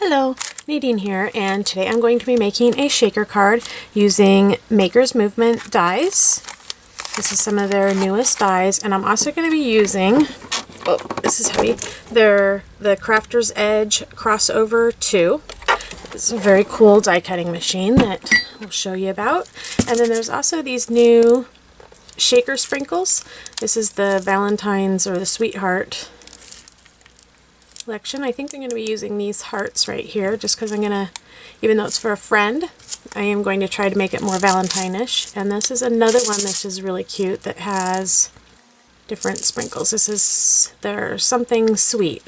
Hello, Nadine here, and today I'm going to be making a shaker card using Maker's Movement dies. This is some of their newest dies, and I'm also going to be using, oh, this is heavy, the Crafter's Edge Crossover 2. This is a very cool die cutting machine that we'll show you about. And then there's also these new shaker sprinkles. This is the Valentine's or the Sweetheart collection. I think I'm going to be using these hearts right here just because I'm going to, even though it's for a friend, I am going to try to make it more Valentine-ish. And this is another one that's just really cute that has different sprinkles. This is their Something Sweet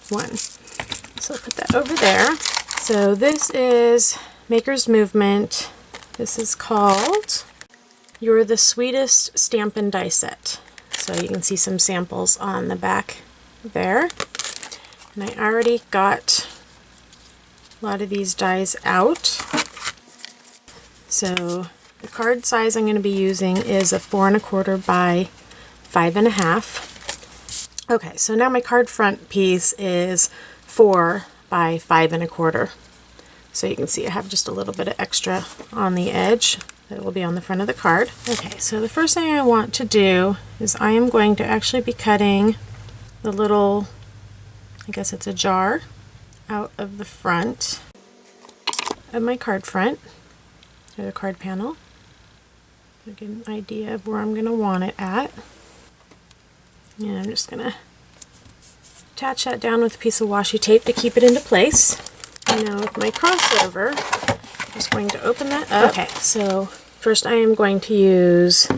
one. So I'll put that over there. So this is Maker's Movement. This is called You're the Sweetest Stamp and Die Set. So you can see some samples on the back there. And I already got a lot of these dies out. So the card size I'm going to be using is a 4 1/4 by 5 1/2. Okay, so now my card front piece is 4 by 5 1/4. So you can see I have just a little bit of extra on the edge that will be on the front of the card. Okay, so the first thing I want to do is I am going to actually be cutting the little, I guess it's a jar, out of the front of my card front, or the card panel. To get an idea of where I'm going to want it at. And I'm just going to attach that down with a piece of washi tape to keep it into place. And now with my crossover, I'm just going to open that up. Okay, so first I am going to use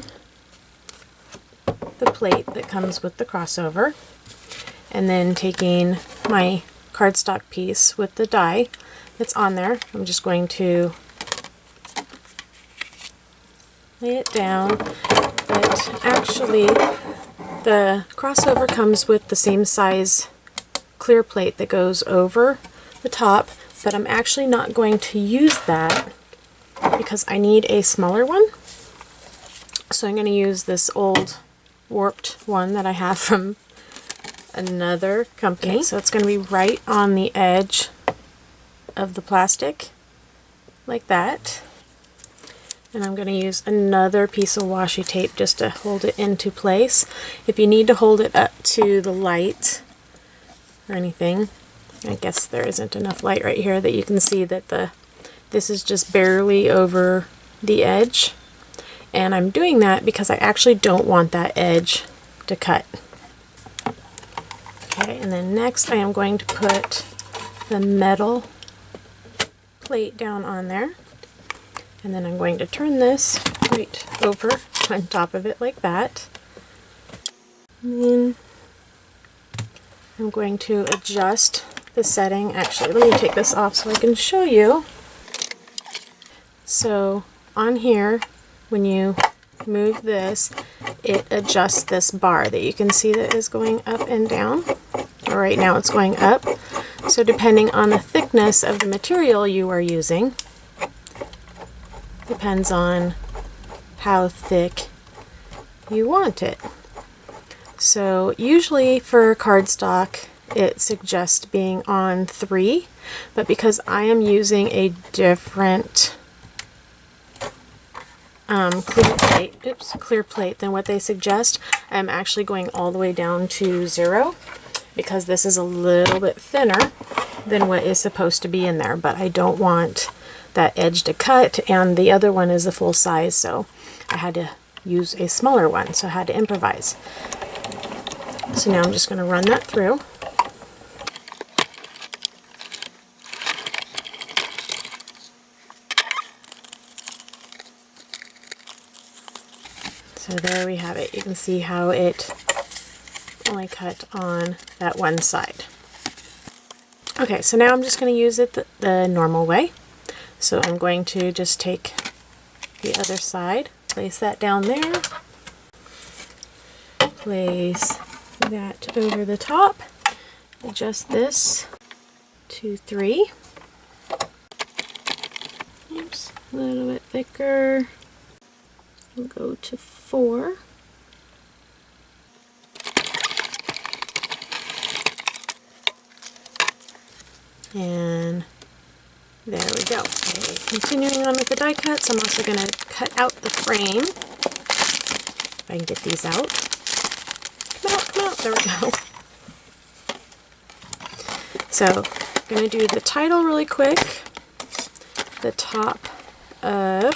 the plate that comes with the crossover. And then taking my cardstock piece with the die that's on there, I'm just going to lay it down. But actually, the crossover comes with the same size clear plate that goes over the top, but I'm actually not going to use that because I need a smaller one. So I'm going to use this old warped one that I have from another company. Okay, so it's going to be right on the edge of the plastic, like that. And I'm going to use another piece of washi tape just to hold it into place. If you need to hold it up to the light or anything, I guess there isn't enough light right here that you can see that this is just barely over the edge. And I'm doing that because I actually don't want that edge to cut. Okay, and then next I am going to put the metal plate down on there. And then I'm going to turn this right over on top of it like that. And then I'm going to adjust the setting. Actually, let me take this off so I can show you. So on here, when you move this, it adjusts this bar that you can see that is going up and down. Right now it's going up. So depending on the thickness of the material you are using, depends on how thick you want it. So usually for cardstock it suggests being on 3, but because I am using a different clear plate than what they suggest, I'm actually going all the way down to 0 because this is a little bit thinner than what is supposed to be in there, but I don't want that edge to cut, and the other one is the full size, so I had to use a smaller one, so I had to improvise. So now I'm just going to run that through. So there we have it. You can see how it only cut on that one side. Okay, so now I'm just going to use it the normal way. So I'm going to just take the other side, place that down there, place that over the top, adjust this to 3. Oops, a little bit thicker. We'll go to 4. And there we go. Okay, continuing on with the die cuts, I'm also going to cut out the frame. If I can get these out. Come out, there we go. So, I'm going to do the title really quick, the top of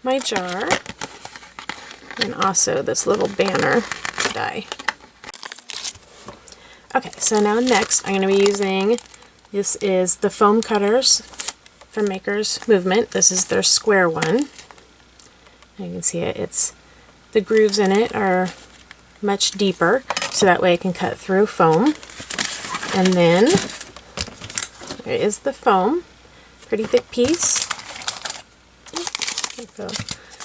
my jar, and also this little banner die. Okay, so now next I'm going to be using, this is the foam cutters from Maker's Movement. This is their square one. You can see it's the grooves in it are much deeper, so that way I can cut through foam. And then there is the foam, pretty thick piece.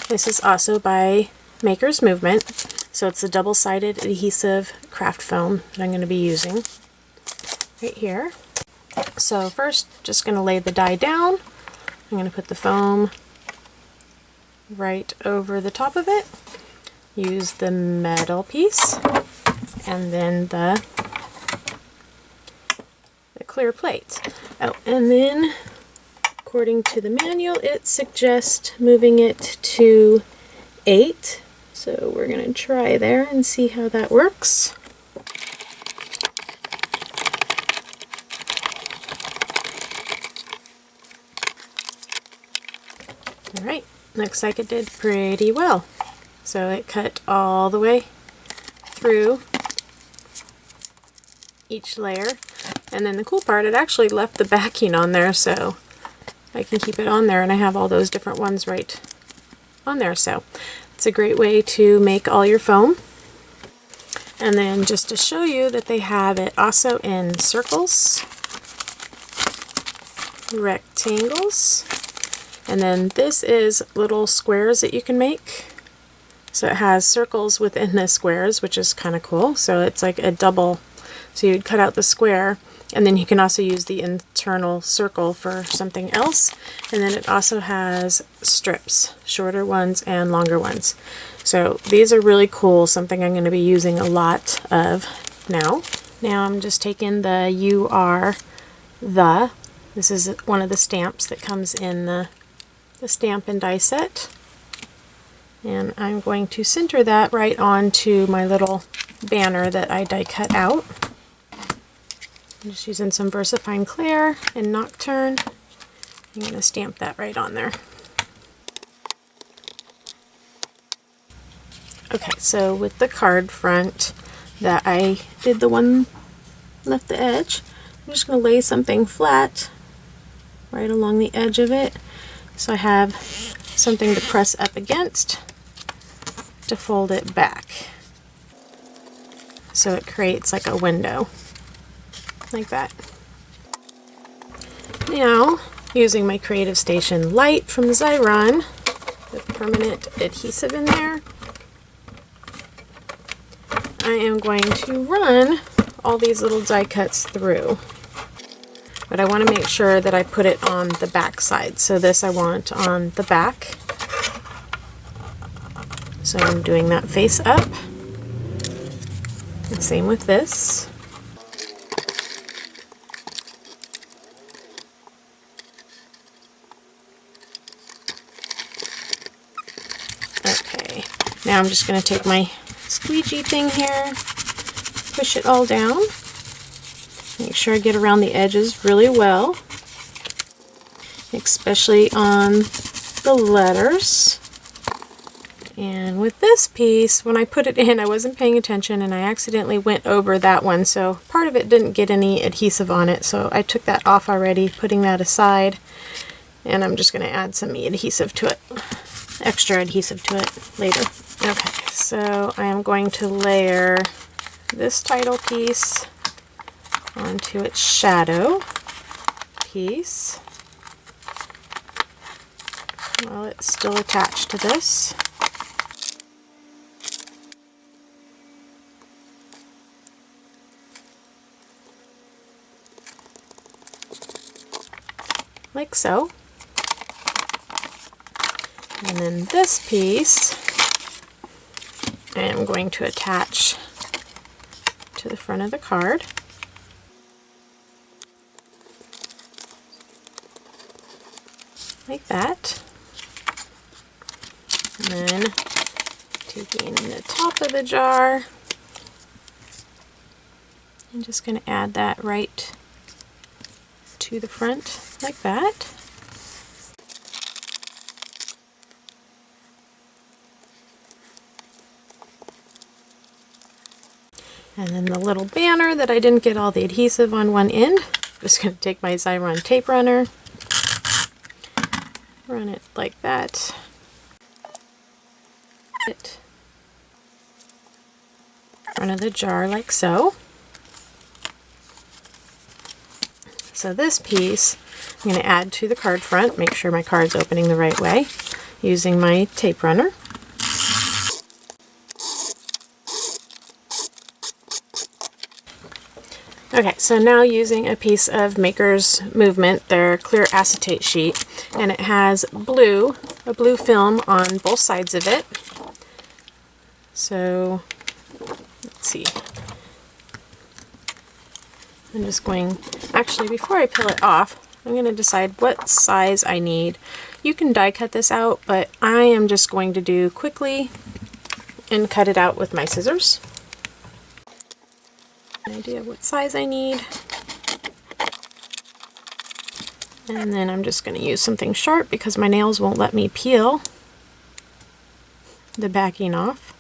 This is also by Maker's Movement, so it's a double-sided adhesive craft foam that I'm going to be using right here. So first, just going to lay the die down. I'm going to put the foam right over the top of it. Use the metal piece, and then the clear plate. Oh, and then according to the manual, it suggests moving it to 8. So we're going to try there and see how that works. Alright, looks like it did pretty well. So it cut all the way through each layer. And then the cool part, it actually left the backing on there, so I can keep it on there, and I have all those different ones right on there. So it's a great way to make all your foam. And then just to show you that they have it also in circles, rectangles, and then this is little squares that you can make. So it has circles within the squares, which is kind of cool. So it's like a double. So you'd cut out the square, and then you can also use the internal circle for something else. And then it also has strips, shorter ones and longer ones. So these are really cool, something I'm going to be using a lot of now. Now I'm just taking the You Are The. This is one of the stamps that comes in the stamp and die set. And I'm going to center that right onto my little banner that I die cut out. I'm just using some Versafine Clair and Nocturne. I'm going to stamp that right on there. Okay, so with the card front that I did the one left the edge, I'm just going to lay something flat right along the edge of it, so I have something to press up against to fold it back. So it creates like a window, like that. Now, using my Creative Station Lite from Xyron, with permanent adhesive in there, I am going to run all these little die cuts through. But I want to make sure that I put it on the back side. So this I want on the back. So I'm doing that face up. And same with this. Okay, now I'm just going to take my squeegee thing here, push it all down. Make sure I get around the edges really well, especially on the letters. And with this piece, when I put it in, I wasn't paying attention and I accidentally went over that one, so part of it didn't get any adhesive on it, so I took that off already, putting that aside, and I'm just going to add some adhesive to it, extra adhesive to it later. Okay, so I am going to layer this title piece onto its shadow piece while it's still attached to this. Like so. And then this piece I am going to attach to the front of the card. like that. And then taking the top of the jar, I'm just going to add that right to the front like that. And then the little banner that I didn't get all the adhesive on one end, I'm just going to take my Xyron tape runner, run it like that. Front of the jar like so. So this piece I'm going to add to the card front, make sure my card's opening the right way, using my tape runner. Okay, so now using a piece of Maker's Movement, their clear acetate sheet, and it has a blue film on both sides of it. So, let's see. I'm just going, actually before I peel it off, I'm going to decide what size I need. You can die cut this out, but I am just going to do quickly and cut it out with my scissors. An idea of what size I need. And then I'm just going to use something sharp because my nails won't let me peel the backing off.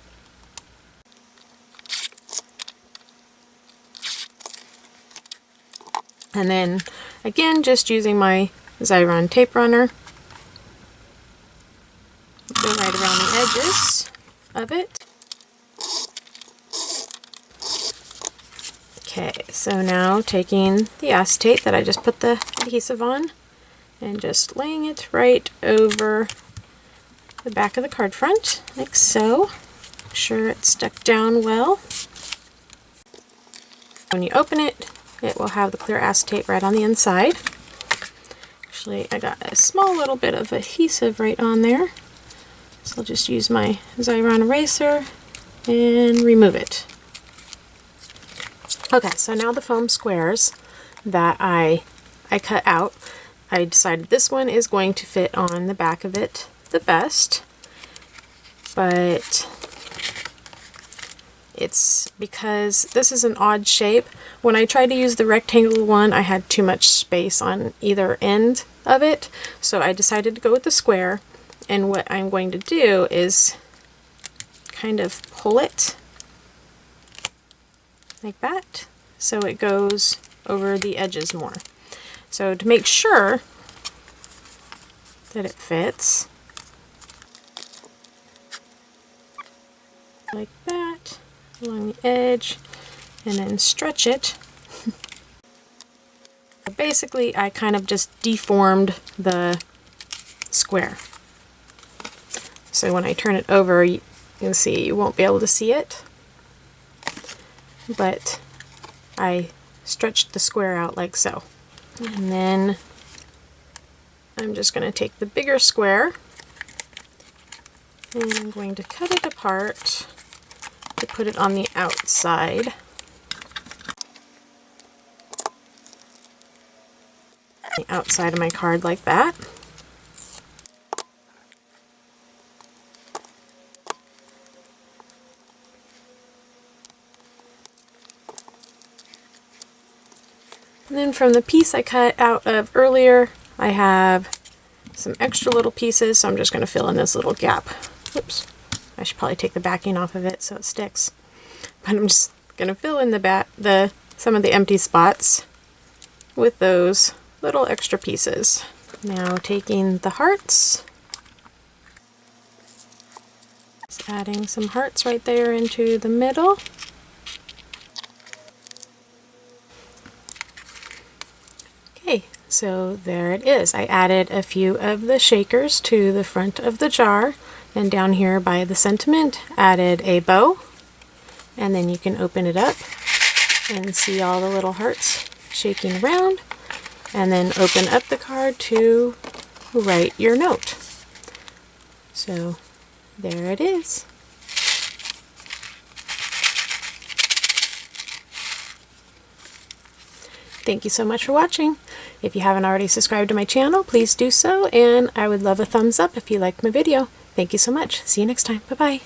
And then again, just using my Xyron tape runner, go right around the edges of it. Okay, so now taking the acetate that I just put the adhesive on and just laying it right over the back of the card front, like so. Make sure it's stuck down well. When you open it, it will have the clear acetate right on the inside. Actually, I got a small little bit of adhesive right on there, so I'll just use my Xyron eraser and remove it. Okay, so now the foam squares that I cut out, I decided this one is going to fit on the back of it the best, but it's because this is an odd shape. When I tried to use the rectangle one, I had too much space on either end of it, so I decided to go with the square, and what I'm going to do is kind of pull it like that, so it goes over the edges more. So to make sure that it fits, like that, along the edge, and then stretch it. Basically, I kind of just deformed the square. So when I turn it over, you can see, you won't be able to see it, but I stretched the square out like so. And then I'm just going to take the bigger square and I'm going to cut it apart to put it on the outside. The outside of my card like that. And then from the piece I cut out of earlier, I have some extra little pieces, so I'm just going to fill in this little gap. Oops, I should probably take the backing off of it so it sticks. But I'm just going to fill in some of the empty spots with those little extra pieces. Now taking the hearts, just adding some hearts right there into the middle. Okay, so there it is. I added a few of the shakers to the front of the jar, and down here by the sentiment added a bow, and then you can open it up and see all the little hearts shaking around, and then open up the card to write your note. So there it is. Thank you so much for watching. If you haven't already subscribed to my channel, please do so, and I would love a thumbs up if you liked my video. Thank you so much. See you next time. Bye-bye.